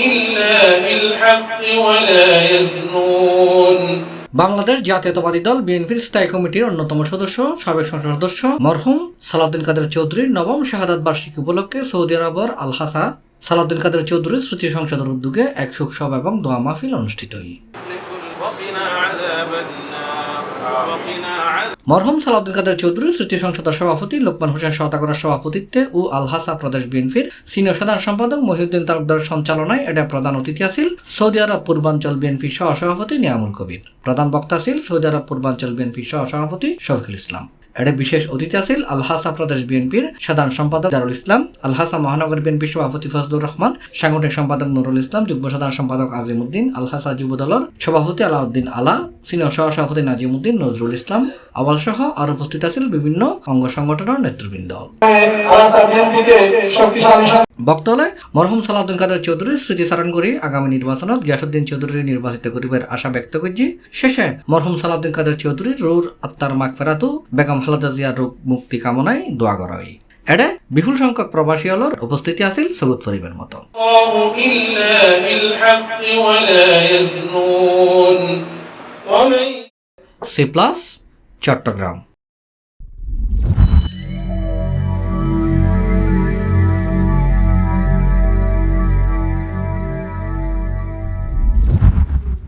إلا بالحق ولا يزنون। বাংলাদেশ জাতীয়তাবাদী দল বিএনপির স্থায়ী কমিটির অন্যতম সদস্য সাবেক সংসদ সদস্য মরহুম সালাউদ্দিন কাদের চৌধুরীর নবম শাহাদাত বার্ষিকী উপলক্ষে সৌদি আরবের আল হাসা সালাউদ্দিন কাদের চৌধুরীর স্মৃতি সংসদের উদ্যোগে এক শোক সভা এবং দোয়া মাহফিল অনুষ্ঠিত হয়। মরহুম সালাউদ্দিন কাদের চৌধুরী স্মৃতি সংসদের সভাপতি লোকমান হোসেন সওদাগরের সভাপতিত্বে ও আল হাসা প্রদেশ বিএনপির সিনিয়র সাধারণ সম্পাদক মহিউদ্দিন তালুকদারের সঞ্চালনায় এটা প্রধান অতিথি আছিল সৌদি আরব পূর্বাঞ্চল বিএনপি সহসভাপতি নিয়ামুল কবির। প্রধান বক্তা ছিল সৌদি আরব পূর্বাঞ্চল বিএনপি সহসভাপতি শফিকুল ইসলাম। এর বিশেষ অতিথি আছিল আল হাসা প্রদেশ বিএনপির সাধারণ সম্পাদক দারুল ইসলাম, আল হাসা মহানগর বিএনপি সভাপতি ফজলুর রহমান, সাংগঠনিক সম্পাদক নুরুল ইসলাম, যুগ্ম সাধারণ সম্পাদক আজিমউদ্দিন, আল হাসা যুব দলের সভাপতি আলাউদ্দিন আলা, সিনিয়র সহসভাপতি নাজিমউদ্দিন, নজরুল ইসলাম আওয়াল সহ আর উপস্থিত আছিল বিভিন্ন অঙ্গ সংগঠনের নেতৃবৃন্দ। বক্তব্যে মরহুম সালাউদ্দিন কাদের চৌধুরীর স্মৃতিচারণ করে আগামী নির্বাচনত গিয়াসউদ্দিন চৌধুরী নির্বাচিত করিবার আশা ব্যক্ত করছি। শেষে মরহুম সালাউদ্দিন কাদের চৌধুরীর রুর আত্মার মাগফিরাতু বেগম খালেদা জিয়ার রোগ মুক্তি কামনায় দোয়া করা হয়। এডে বিপুল সংখ্যক প্রবাসী হলর উপস্থিতি আছিল সৌদ পরিবার মতো। C plus Chittagong.